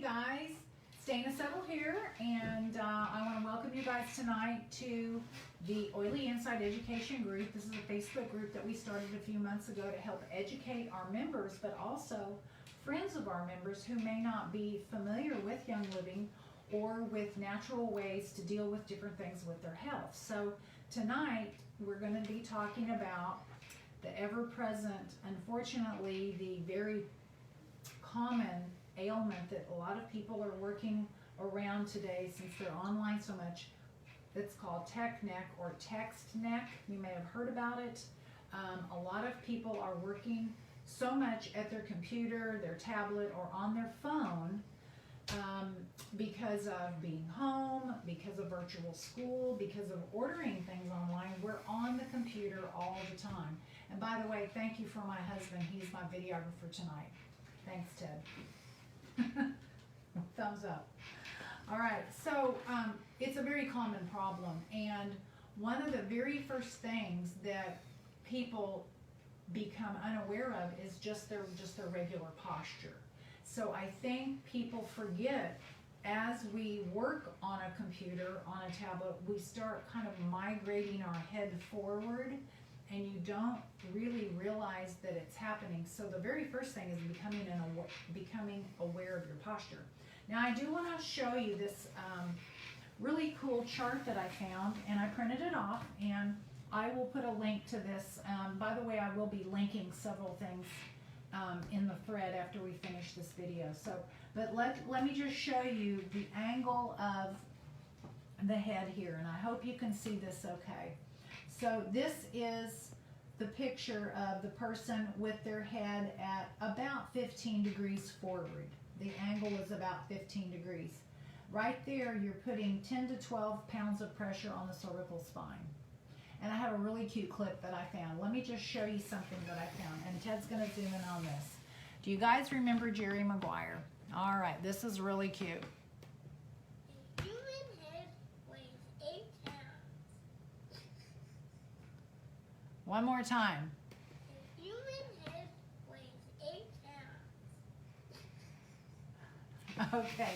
Hey guys, Stana Settle here, and I want to welcome you guys tonight to the Oily Inside Education Group. This is a Facebook group that we started a few months ago to help educate our members, but also friends of our members who may not be familiar with Young Living or with natural ways to deal with different things with their health. So tonight we're going to be talking about the ever-present, unfortunately, the very common ailment that a lot of people are working around today since they're online so much. It's called tech neck or text neck. You may have heard about it. A lot of people are working so much at their computer, their tablet, or on their phone because of being home, because of virtual school, because of ordering things online. We're on the computer all the time. And by the way, thank you for my husband. He's my videographer tonight. Thanks, Ted. Thumbs up. All right, so it's a very common problem, and one of the very first things that people become unaware of is just their regular posture. So I think people forget, as we work on a computer, on a tablet, we start kind of migrating our head forward, and you don't really realize that it's happening. So the very first thing is becoming aware of your posture. Now I do want to show you this really cool chart that I found, and I printed it off, and I will put a link to this. By the way, I will be linking several things in the thread after we finish this video. So, but let me just show you the angle of the head here, and I hope you can see this okay. So this is the picture of the person with their head at about 15 degrees forward. The angle is about 15 degrees. Right there, you're putting 10 to 12 pounds of pressure on the cervical spine. And I have a really cute clip that I found. Let me just show you something that I found. And Ted's going to zoom in on this. Do you guys remember Jerry Maguire? All right, this is really cute. One more time. The human head weighs 8 pounds. Okay,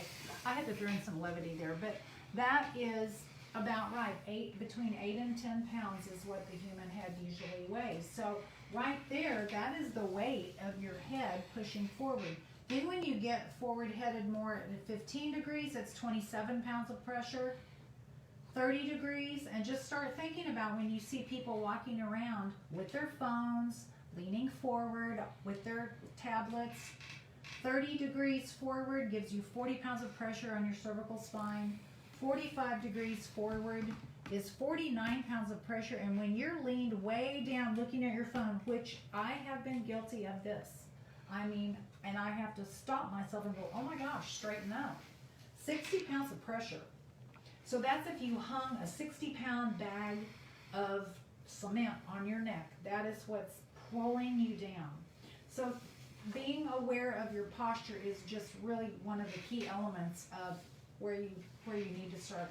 I had to throw in some levity there, but that is about right. Between 8 and 10 pounds is what the human head usually weighs. So right there, that is the weight of your head pushing forward. Then when you get forward headed more at 15 degrees, it's 27 pounds of pressure. 30 degrees, and just start thinking about when you see people walking around with their phones, leaning forward with their tablets. 30 degrees forward gives you 40 pounds of pressure on your cervical spine. 45 degrees forward is 49 pounds of pressure, and when you're leaned way down looking at your phone, which I have been guilty of this, I mean, and I have to stop myself and go, oh my gosh, straighten up. 60 pounds of pressure. So that's if you hung a 60-pound bag of cement on your neck. That is what's pulling you down. So being aware of your posture is just really one of the key elements of where you need to start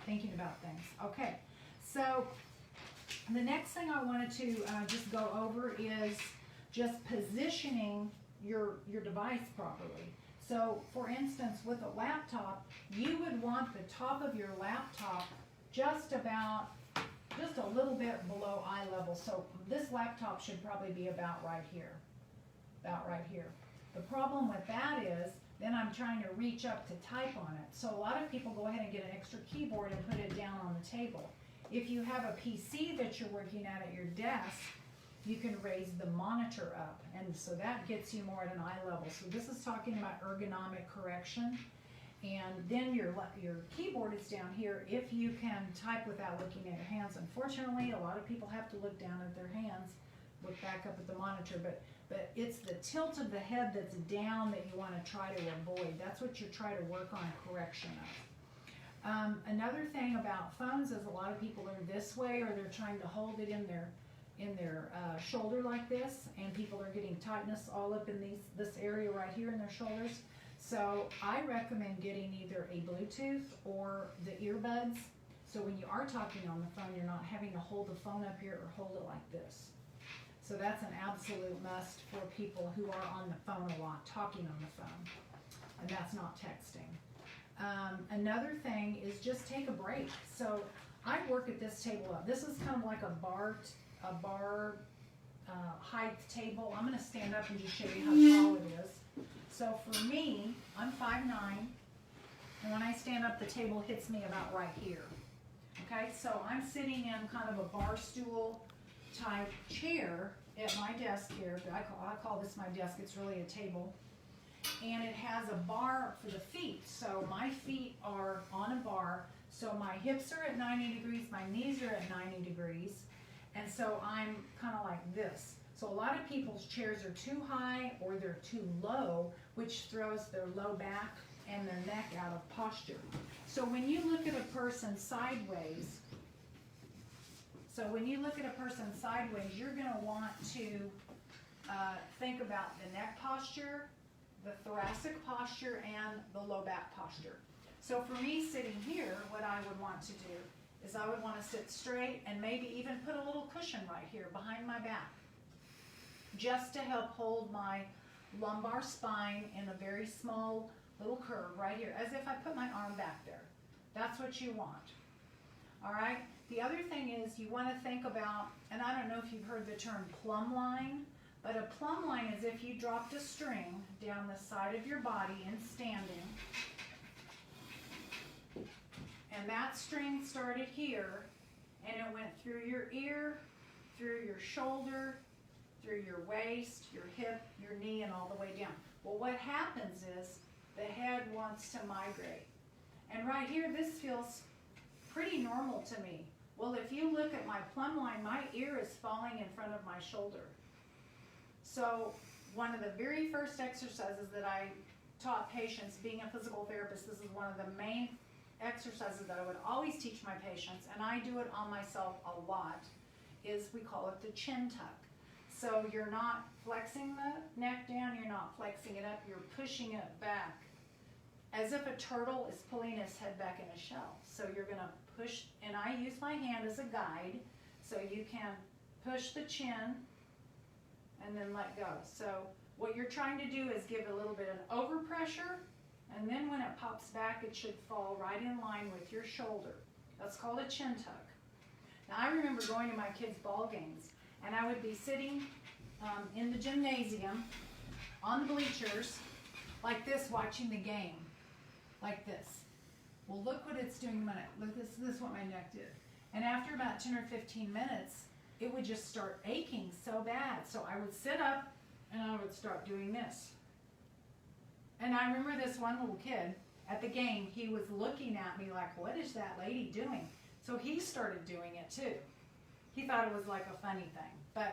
thinking about things. Okay, so the next thing I wanted to just go over is just positioning your device properly. So, for instance, with a laptop, you would want the top of your laptop just a little bit below eye level. So this laptop should probably be about right here. The problem with that is, then I'm trying to reach up to type on it. So a lot of people go ahead and get an extra keyboard and put it down on the table. If you have a PC that you're working at your desk, you can raise the monitor up, and so that gets you more at an eye level. So this is talking about ergonomic correction, and then your keyboard is down here if you can type without looking at your hands. Unfortunately, a lot of people have to look down at their hands, look back up at the monitor, but it's the tilt of the head that's down that you want to try to avoid. That's what you're trying to work on correction of. Another thing about phones is a lot of people are this way, or they're trying to hold it in their shoulder like this, and people are getting tightness all up in this area right here in their shoulders. So I recommend getting either a Bluetooth or the earbuds, so when you are talking on the phone, you're not having to hold the phone up here or hold it like this. So that's an absolute must for people who are on the phone a lot, talking on the phone. and that's not texting. Another thing is just take a break. So I work at this table up. This is kind of like a bar height table. I'm going to stand up and just show you how tall it is. So for me, I'm 5'9", and when I stand up, the table hits me about right here. Okay, so I'm sitting in kind of a bar stool type chair at my desk here. I call this my desk. It's really a table. And it has a bar for the feet. So my feet are on a bar. So my hips are at 90 degrees, my knees are at 90 degrees. And so I'm kind of like this. So a lot of people's chairs are too high or they're too low, which throws their low back and their neck out of posture. So when you look at a person sideways, you're going to want to think about the neck posture, the thoracic posture, and the low back posture. So for me sitting here, what I would want to do is I would want to sit straight and maybe even put a little cushion right here behind my back, just to help hold my lumbar spine in a very small little curve right here, as if I put my arm back there. That's what you want. All right? The other thing is you want to think about, and I don't know if you've heard the term plumb line, but a plumb line is if you dropped a string down the side of your body in standing, and that string started here, and it went through your ear, through your shoulder, through your waist, your hip, your knee, and all the way down. Well, what happens is the head wants to migrate. And right here, this feels pretty normal to me. Well, if you look at my plumb line, my ear is falling in front of my shoulder. So one of the very first exercises that I taught patients, being a physical therapist, this is one of the main exercises that I would always teach my patients, and I do it on myself a lot, is we call it the chin tuck. So you're not flexing the neck down, you're not flexing it up, you're pushing it back as if a turtle is pulling its head back in a shell. So you're going to push, and I use my hand as a guide, so you can push the chin and then let go. So what you're trying to do is give a little bit of overpressure, and then when it pops back, it should fall right in line with your shoulder. That's called a chin tuck. Now I remember going to my kids' ball games, and I would be sitting in the gymnasium on the bleachers like this, watching the game, like this. Well, look what it's doing. Look, this is what my neck did. And after about 10 or 15 minutes, it would just start aching so bad. So I would sit up and I would start doing this. And I remember this one little kid at the game, he was looking at me like, what is that lady doing? So he started doing it too. He thought it was like a funny thing.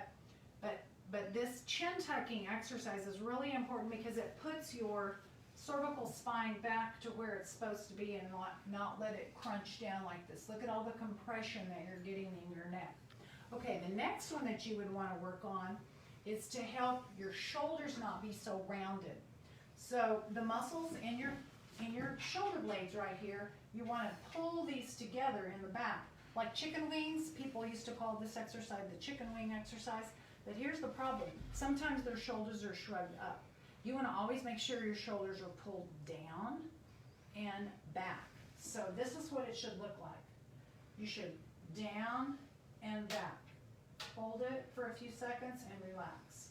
But this chin tucking exercise is really important because it puts your cervical spine back to where it's supposed to be and not let it crunch down like this. Look at all the compression that you're getting in your neck. Okay, the next one that you would want to work on is to help your shoulders not be so rounded. So the muscles in your shoulder blades right here, you want to pull these together in the back. Like chicken wings, people used to call this exercise the chicken wing exercise. But here's the problem. Sometimes their shoulders are shrugged up. You want to always make sure your shoulders are pulled down and back. So this is what it should look like. You should down and back. Hold it for a few seconds and relax.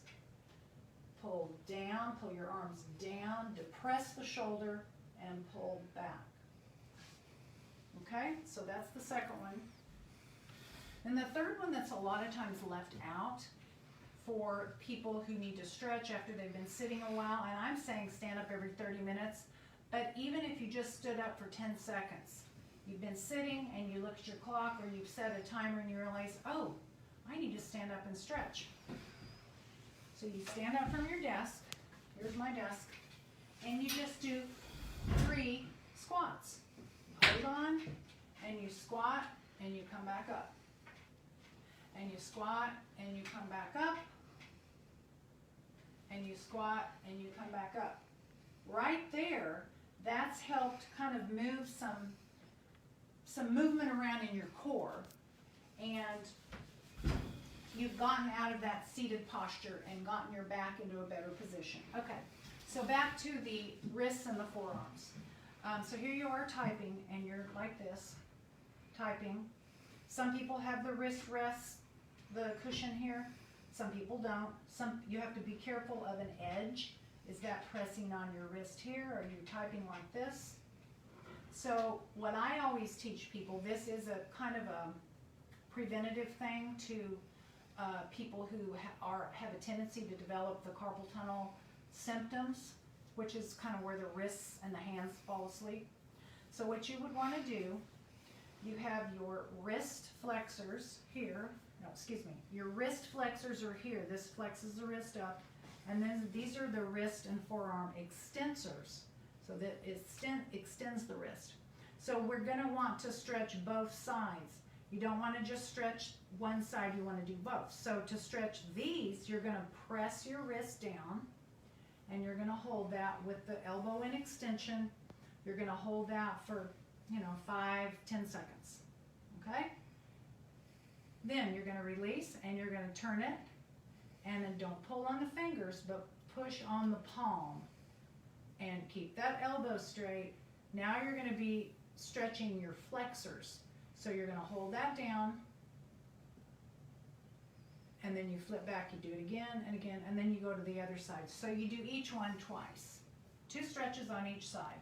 Pull down, pull your arms down, depress the shoulder, and pull back. Okay, so that's the second one. And the third one that's a lot of times left out for people who need to stretch after they've been sitting a while, and I'm saying stand up every 30 minutes, but even if you just stood up for 10 seconds, you've been sitting and you look at your clock or you've set a timer and you realize, oh, I need to stand up and stretch. So you stand up from your desk, here's my desk, and you just do 3 squats. Hold on, and you squat, and you come back up. And you squat, and you come back up. And you squat, and you come back up. Right there, that's helped kind of move some movement around in your core. And you've gotten out of that seated posture and gotten your back into a better position. Okay, So back to the wrists and the forearms. So here you are typing, and you're like this, typing. Some people have the wrist rest, the cushion here. Some people don't. You have to be careful of an edge. Is that pressing on your wrist here? Are you typing like this? So what I always teach people, this is a kind of a preventative thing to people who have a tendency to develop the carpal tunnel symptoms, which is kind of where the wrists and the hands fall asleep. So what you would want to do, you have your wrist flexors here. No, excuse me. Your wrist flexors are here. This flexes the wrist up. And then these are the wrist and forearm extensors. So that it extends the wrist. So we're going to want to stretch both sides. You don't want to just stretch one side, you want to do both. So to stretch these, you're going to press your wrist down, and you're going to hold that with the elbow in extension. You're going to hold that for, 5-10 seconds. Okay? Then you're going to release, and you're going to turn it, and then don't pull on the fingers, but push on the palm. And keep that elbow straight. Now you're going to be stretching your flexors. So you're going to hold that down, and then you flip back, you do it again and again, and then you go to the other side. So you do each one twice. 2 stretches on each side.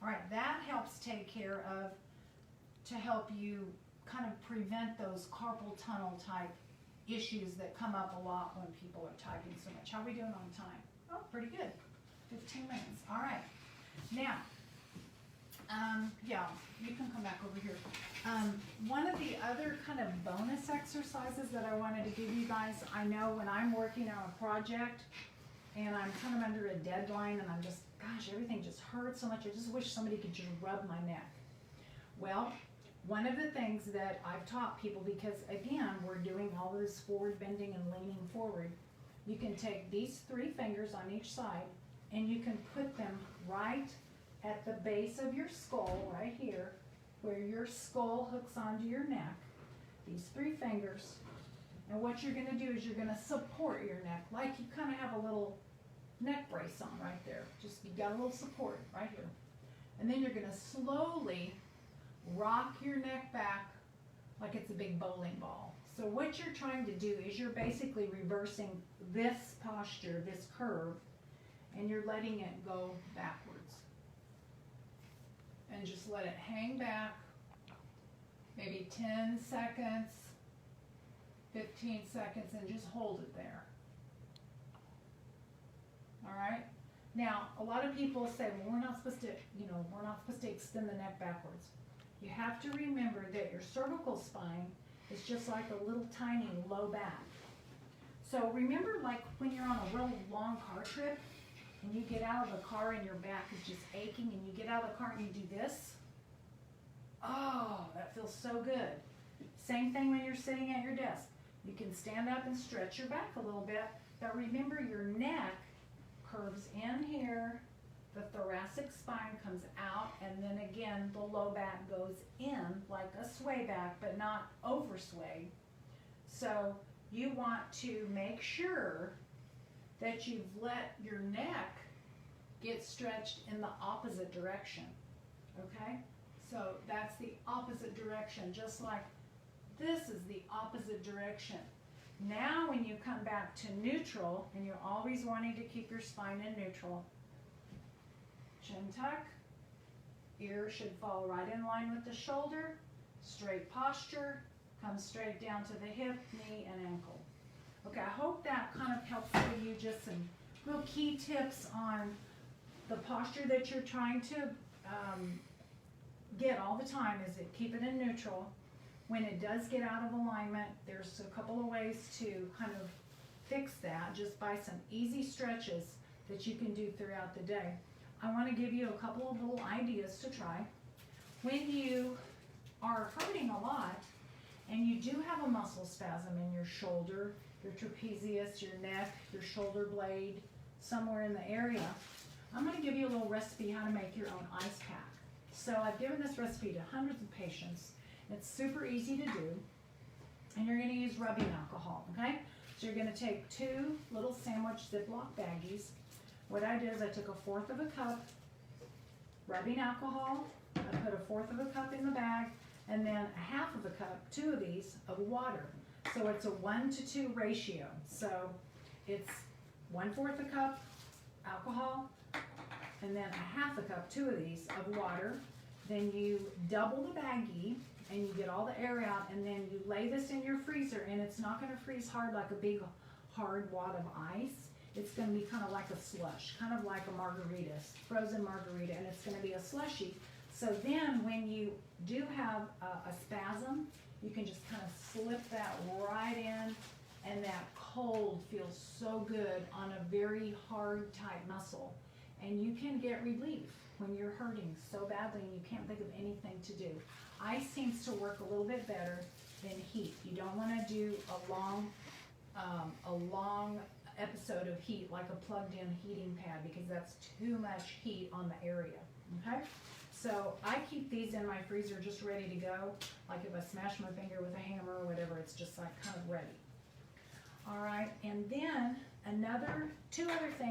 All right, that helps take care of, to help you kind of prevent those carpal tunnel type issues that come up a lot when people are typing so much. How are we doing on time? Oh, pretty good. 15 minutes. All right. Now, yeah, you can come back over here. One of the other kind of bonus exercises that I wanted to give you guys, I know when I'm working on a project and I'm kind of under a deadline and I'm just, gosh, everything just hurts so much. I just wish somebody could just rub my neck. Well, one of the things that I've taught people, because again, we're doing all this forward bending and leaning forward, you can take these 3 fingers on each side and you can put them right at the base of your skull, right here, where your skull hooks onto your neck, these 3 fingers. And what you're going to do is you're going to support your neck, like you kind of have a little neck brace on right there. Just, you got a little support right here. And then you're going to slowly rock your neck back like it's a big bowling ball. So what you're trying to do is you're basically reversing this posture, this curve, and you're letting it go backwards. And just let it hang back, maybe 10 seconds, 15 seconds, and just hold it there. All right? Now, a lot of people say, well, we're not supposed to, we're not supposed to extend the neck backwards. You have to remember that your cervical spine is just like a little tiny low back. So remember, like when you're on a real long car trip and you get out of the car and your back is just aching, and you get out of the car and you do this? Oh, that feels so good. Same thing when you're sitting at your desk. You can stand up and stretch your back a little bit, but remember your neck curves in here, the thoracic spine comes out, and then again the low back goes in like a sway back, but not over sway. So you want to make sure that you've let your neck get stretched in the opposite direction, okay? So that's the opposite direction, just like this is the opposite direction. Now when you come back to neutral, and you're always wanting to keep your spine in neutral, chin tuck, ear should fall right in line with the shoulder, straight posture, come straight down to the hip, knee, and ankle. Okay, I hope that kind of helps give you just some real key tips on the posture that you're trying to get all the time, is it keep it in neutral. When it does get out of alignment, there's a couple of ways to kind of fix that just by some easy stretches that you can do throughout the day. I want to give you a couple of little ideas to try. When you are hurting a lot and you do have a muscle spasm in your shoulder, your trapezius, your neck, your shoulder blade, somewhere in the area, I'm going to give you a little recipe how to make your own ice pack. So I've given this recipe to hundreds of patients. It's super easy to do, and you're going to use rubbing alcohol, okay? So you're going to take 2 little sandwich Ziploc baggies, what I did is I took 1/4 of a cup rubbing alcohol, I put 1/4 of a cup in the bag, and then 1/2 of a cup, 2 of these, of water. So it's a 1-to-2 ratio. So it's 1/4 a cup alcohol, and then 1/2 a cup, 2 of these, of water. Then you double the baggie, and you get all the air out, and then you lay this in your freezer, and it's not gonna freeze hard like a big hard wad of ice. It's gonna be kind of like a slush, kind of like a margarita, frozen margarita, and it's gonna be a slushy. So then when you do have a spasm, you can just kind of slip that right in, and that cold feels so good on a very hard, tight muscle. And you can get relief when you're hurting so badly and you can't think of anything to do. Ice seems to work a little bit better than heat. You don't want to do a long episode of heat like a plugged-in heating pad, because that's too much heat on the area. Okay, so I keep these in my freezer just ready to go. Like if I smash my finger with a hammer or whatever, it's just like kind of ready. All right, and then two other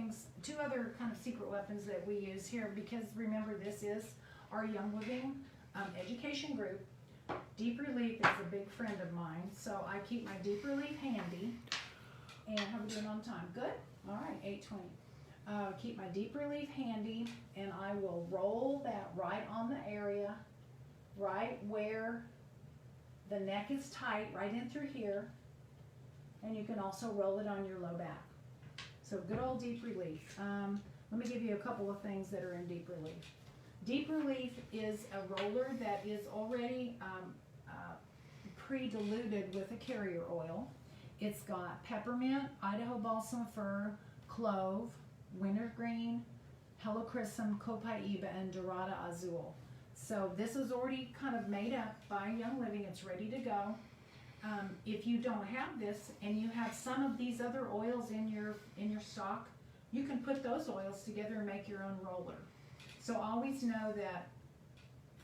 kind of secret weapons that we use here, because remember, this is our Young Living education group. Deep Relief is a big friend of mine, so I keep my Deep Relief handy. And how are we doing on time? Good? All right, 8:20. Keep my Deep Relief handy, and I will roll that right on the area, right where the neck is tight, right in through here. And you can also roll it on your low back. So good old Deep Relief. Let me give you a couple of things that are in Deep Relief. Deep Relief is a roller that is already pre-diluted with a carrier oil. It's got peppermint, Idaho balsam fir, clove, wintergreen, helichrysum, copaiba, and dorada azul. So this is already kind of made up by Young Living. It's ready to go. If you don't have this and you have some of these other oils in your stock, you can put those oils together and make your own roller. So always know that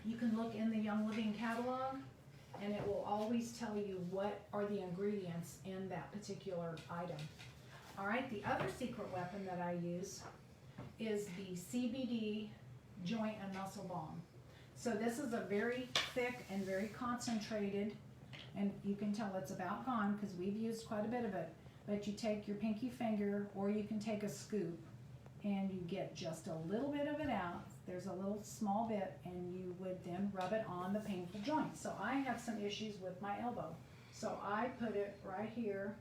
you can look in the Young Living catalog, and it will always tell you what are the ingredients in that particular item. All right, the other secret weapon that I use is the CBD joint and muscle balm. So this is a very thick and very concentrated, and you can tell it's about gone because we've used quite a bit of it. But you take your pinky finger, or you can take a scoop, and you get just a little bit of it out. There's a little small bit, and you would then rub it on the painful joint. So I have some issues with my elbow. So I put it right here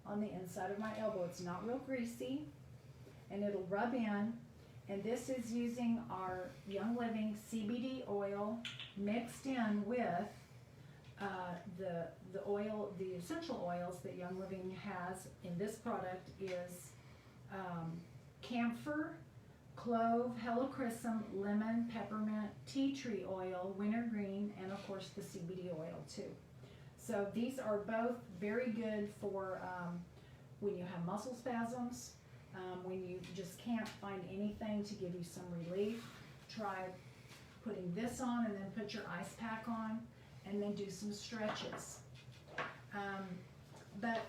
on the inside of my elbow. It's not real greasy, and it'll rub in. And this is using our Young Living CBD oil mixed in with the oil, the essential oils that Young Living has in this product is camphor, clove, helichrysum, lemon, peppermint, tea tree oil, wintergreen, and of course the CBD oil too. So these are both very good for when you have muscle spasms, when you just can't find anything to give you some relief. Try putting this on, and then put your ice pack on, and then do some stretches. But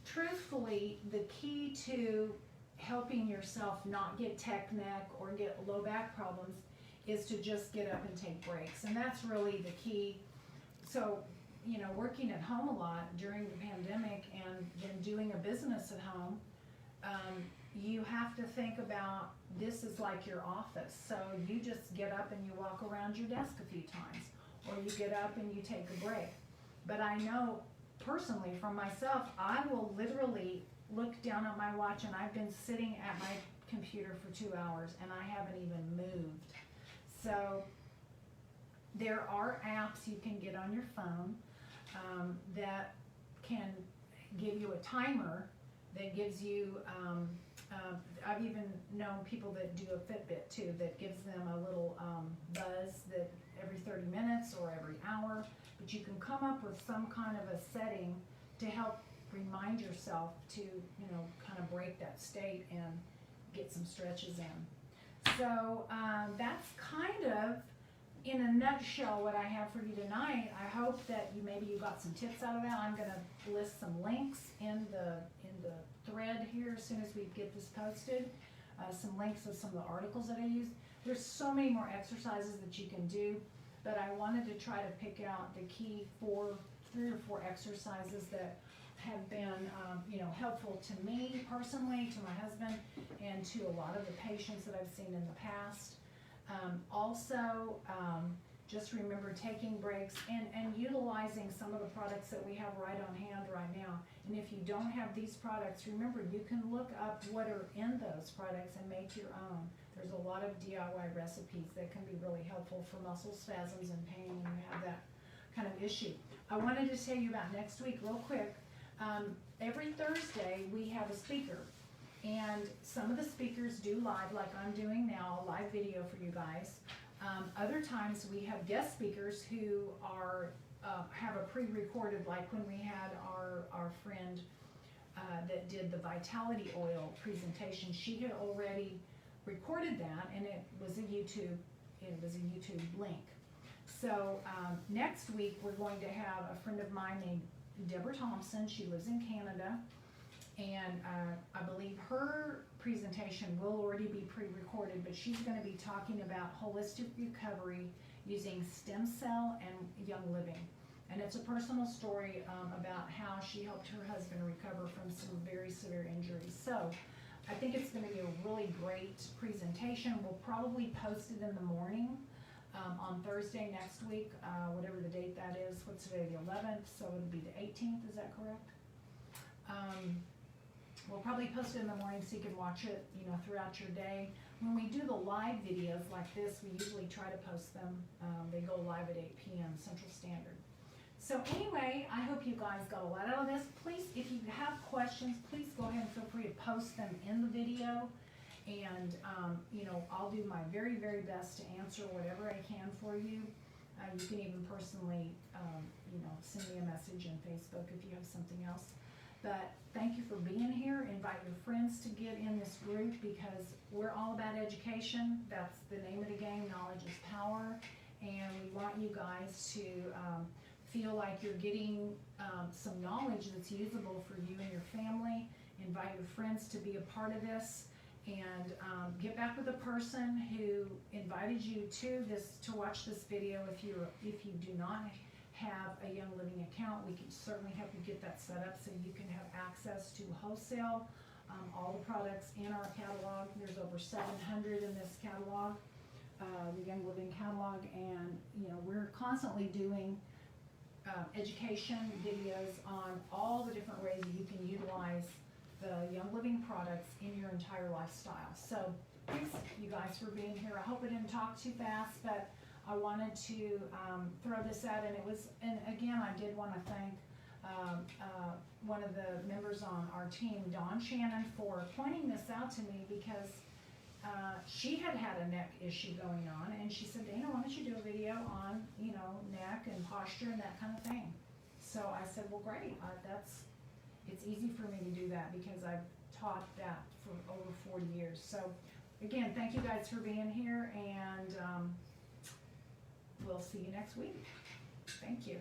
truthfully, the key to helping yourself not get tech neck or get low back problems is to just get up and take breaks. And that's really the key. So, you know, working at home a lot during the pandemic and then doing a business at home, you have to think about this is like your office. So you just get up and you walk around your desk a few times, or you get up and you take a break. But I know personally from myself, I will literally look down at my watch, and I've been sitting at my computer for 2 hours and I haven't even moved. So there are apps you can get on your phone that can give you a timer that gives you, I've even known people that do a Fitbit too, that gives them a little buzz that every 30 minutes or every hour, but you can come up with some kind of a setting to help remind yourself to, you know, kind of break that state and get some stretches in. So that's kind of, in a nutshell, what I have for you tonight. I hope that maybe you got some tips out of that. I'm going to list some links in the thread here as soon as we get this posted. some links of some of the articles that I used. There's so many more exercises that you can do, but I wanted to try to pick out the key 3 or 4 exercises that have been, helpful to me personally, to my husband, and to a lot of the patients that I've seen in the past. Also, just remember taking breaks and utilizing some of the products that we have right on hand right now. And if you don't have these products, remember you can look up what are in those products and make your own. There's a lot of DIY recipes that can be really helpful for muscle spasms and pain when you have that kind of issue. I wanted to tell you about next week real quick. Every Thursday we have a speaker, and some of the speakers do live like I'm doing now, a live video for you guys. Other times we have guest speakers who are have a pre-recorded, like when we had our friend that did the Vitality Oil presentation. She had already recorded that, and it was a YouTube link. So next week we're going to have a friend of mine named Deborah Thompson. She lives in Canada, and I believe her presentation will already be pre-recorded, but she's going to be talking about holistic recovery using stem cell and Young Living. And it's a personal story about how she helped her husband recover from some very severe injuries. So I think it's going to be a really great presentation. We'll probably post it in the morning on Thursday next week, whatever the date that is. What's today, the 11th? So it'll be the 18th, is that correct? We'll probably post it in the morning so you can watch it, throughout your day. When we do the live videos like this, we usually try to post them. They go live at 8 p.m. Central Standard. So anyway, I hope you guys got a lot out of this. Please, if you have questions, please go ahead and feel free to post them in the video. And, I'll do my very, very best to answer whatever I can for you. You can even personally, send me a message on Facebook if you have something else. But thank you for being here. Invite your friends to get in this group because we're all about education. That's the name of the game. Knowledge is power. And we want you guys to feel like you're getting some knowledge that's usable for you and your family. Invite your friends to be a part of this. And get back with the person who invited you to watch this video. If you do not have a Young Living account, we can certainly help you get that set up so you can have access to wholesale, all the products in our catalog. There's over 700 in this catalog, the Young Living catalog, and we're constantly doing education videos on all the different ways that you can utilize the Young Living products in your entire lifestyle. So thanks you guys for being here. I hope I didn't talk too fast, but I wanted to throw this out, and again, I did want to thank one of the members on our team, Dawn Shannon, for pointing this out to me because she had a neck issue going on, and she said, Dana, why don't you do a video on, neck and posture and that kind of thing. So I said, well, great, it's easy for me to do that because I've taught that for over 40 years. So again, thank you guys for being here, and we'll see you next week. Thank you.